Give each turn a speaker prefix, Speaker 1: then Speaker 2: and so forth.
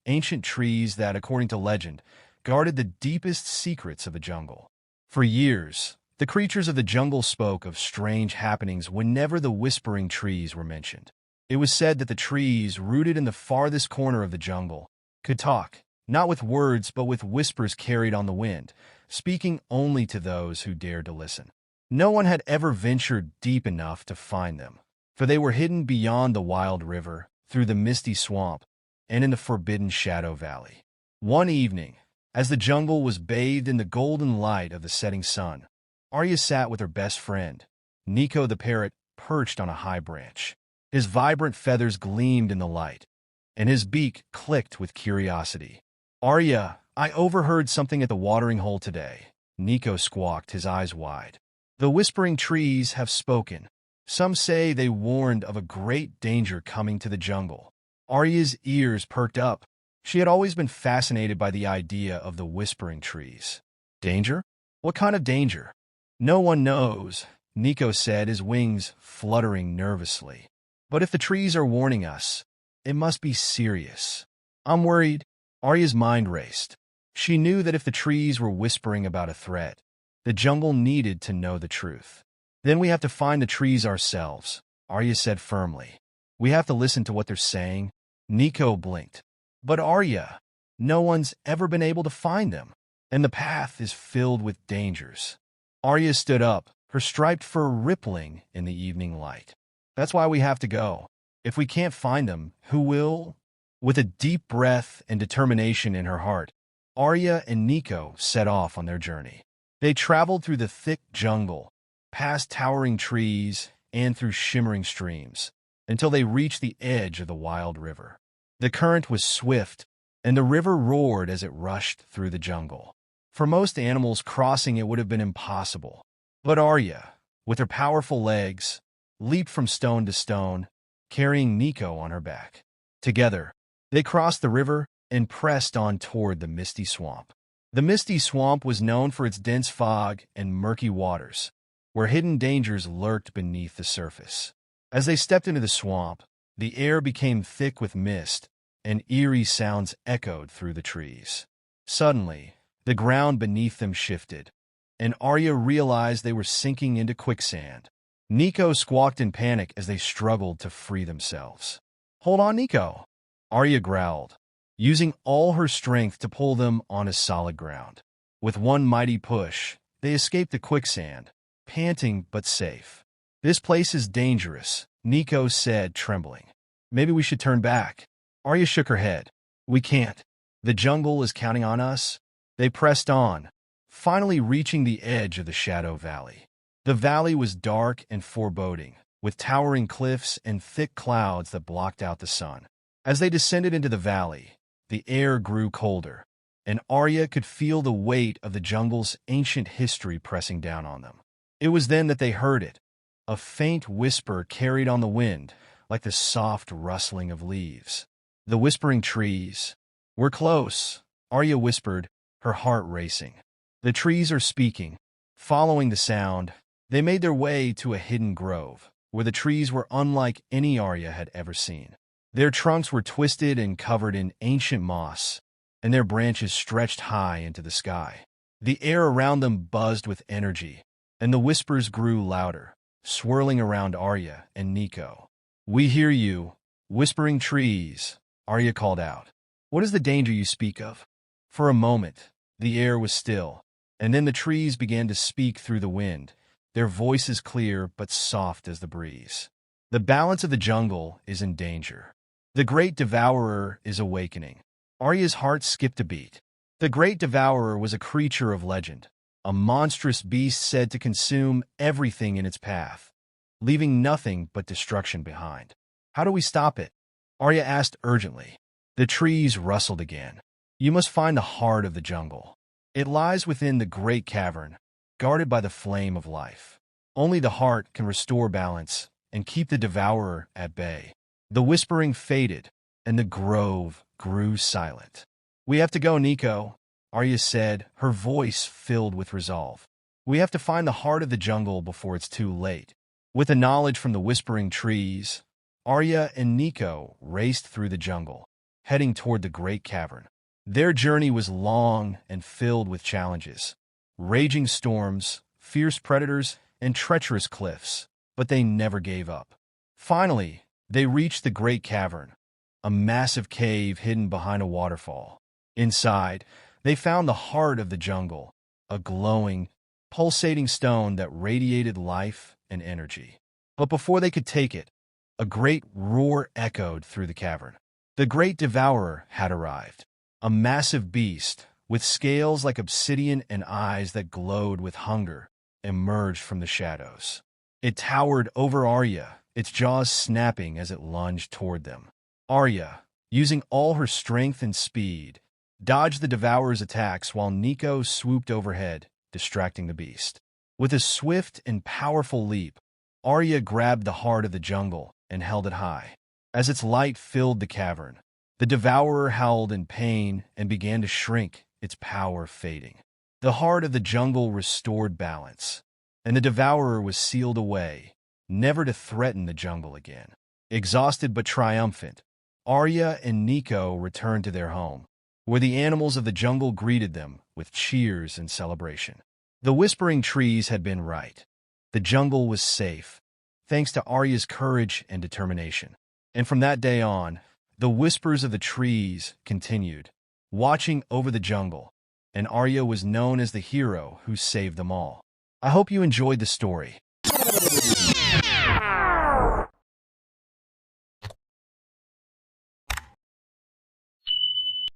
Speaker 1: ancient trees that, according to legend, guarded the deepest secrets of the jungle. For years, the creatures of the jungle spoke of strange happenings whenever the whispering trees were mentioned. It was said that the trees, rooted in the farthest corner of the jungle, could talk, not with words but with whispers carried on the wind, speaking only to those who dared to listen. No one had ever ventured deep enough to find them, for they were hidden beyond the wild river, through the misty swamp, and in the forbidden Shadow Valley. One evening, as the jungle was bathed in the golden light of the setting sun, Arya sat with her best friend, Nico the parrot, perched on a high branch. His vibrant feathers gleamed in the light, and his beak clicked with curiosity. "Arya, I overheard something at the watering hole today," Nico squawked, his eyes wide. "The whispering trees have spoken. Some say they warned of a great danger coming to the jungle." Arya's ears perked up. She had always been fascinated by the idea of the whispering trees. Danger? What kind of danger? "No one knows," Nico said, his wings fluttering nervously. "But if the trees are warning us, it must be serious. I'm worried." Arya's mind raced. She knew that if the trees were whispering about a threat, the jungle needed to know the truth. "Then we have to find the trees ourselves," Arya said firmly. "We have to listen to what they're saying." Nico blinked. "But Arya, no one's ever been able to find them, and the path is filled with dangers." Arya stood up, her striped fur rippling in the evening light. "That's why we have to go. If we can't find them, who will?" With a deep breath and determination in her heart, Arya and Nico set off on their journey. They traveled through the thick jungle, past towering trees, and through shimmering streams, until they reached the edge of the wild river. The current was swift, and the river roared as it rushed through the jungle. For most animals, crossing it would have been impossible. But Arya, with her powerful legs, leaped from stone to stone, carrying Nico on her back. Together, they crossed the river and pressed on toward the misty swamp. The misty swamp was known for its dense fog and murky waters, where hidden dangers lurked beneath the surface. As they stepped into the swamp, the air became thick with mist, and eerie sounds echoed through the trees. Suddenly, the ground beneath them shifted, and Arya realized they were sinking into quicksand. Nico squawked in panic as they struggled to free themselves. "Hold on, Nico," Arya growled, using all her strength to pull them onto solid ground. With one mighty push, they escaped the quicksand, panting but safe. "This place is dangerous," Nico said, trembling. "Maybe we should turn back." Arya shook her head. "We can't. The jungle is counting on us." They pressed on, finally reaching the edge of the Shadow Valley. The valley was dark and foreboding, with towering cliffs and thick clouds that blocked out the sun. As they descended into the valley, the air grew colder, and Arya could feel the weight of the jungle's ancient history pressing down on them. It was then that they heard it, a faint whisper carried on the wind, like the soft rustling of leaves. The whispering trees. "We're close," Arya whispered, her heart racing. "The trees are speaking." Following the sound, they made their way to a hidden grove, where the trees were unlike any Arya had ever seen. Their trunks were twisted and covered in ancient moss, and their branches stretched high into the sky. The air around them buzzed with energy, and the whispers grew louder, swirling around Arya and Nico. "We hear you, whispering trees," Arya called out. "What is the danger you speak of?" For a moment, the air was still, and then the trees began to speak through the wind, their voices clear but soft as the breeze. "The balance of the jungle is in danger. The great devourer is awakening." Arya's heart skipped a beat. The great devourer was a creature of legend, a monstrous beast said to consume everything in its path, leaving nothing but destruction behind. "How do we stop it?" Arya asked urgently. The trees rustled again. "You must find the heart of the jungle. It lies within the great cavern, guarded by the flame of life. Only the heart can restore balance and keep the devourer at bay." The whispering faded, and the grove grew silent. "We have to go, Nico," Arya said, her voice filled with resolve. "We have to find the heart of the jungle before it's too late." With the knowledge from the whispering trees, Arya and Nico raced through the jungle, heading toward the Great Cavern. Their journey was long and filled with challenges. Raging storms, fierce predators, and treacherous cliffs, but they never gave up. Finally, they reached the Great Cavern, a massive cave hidden behind a waterfall. Inside, they found the heart of the jungle, a glowing, pulsating stone that radiated life and energy. But before they could take it, a great roar echoed through the cavern. The great devourer had arrived, a massive beast with scales like obsidian and eyes that glowed with hunger, emerged from the shadows. It towered over Arya, its jaws snapping as it lunged toward them. Arya, using all her strength and speed, dodged the devourer's attacks while Nico swooped overhead, distracting the beast. With a swift and powerful leap, Arya grabbed the heart of the jungle and held it high. As its light filled the cavern, the devourer howled in pain and began to shrink, its power fading. The heart of the jungle restored balance, and the devourer was sealed away, never to threaten the jungle again. Exhausted but triumphant, Arya and Nico returned to their home, where the animals of the jungle greeted them with cheers and celebration. The whispering trees had been right. The jungle was safe, thanks to Arya's courage and determination. And from that day on, the whispers of the trees continued, watching over the jungle, and Arya was known as the hero who saved them all. I hope you enjoyed the story.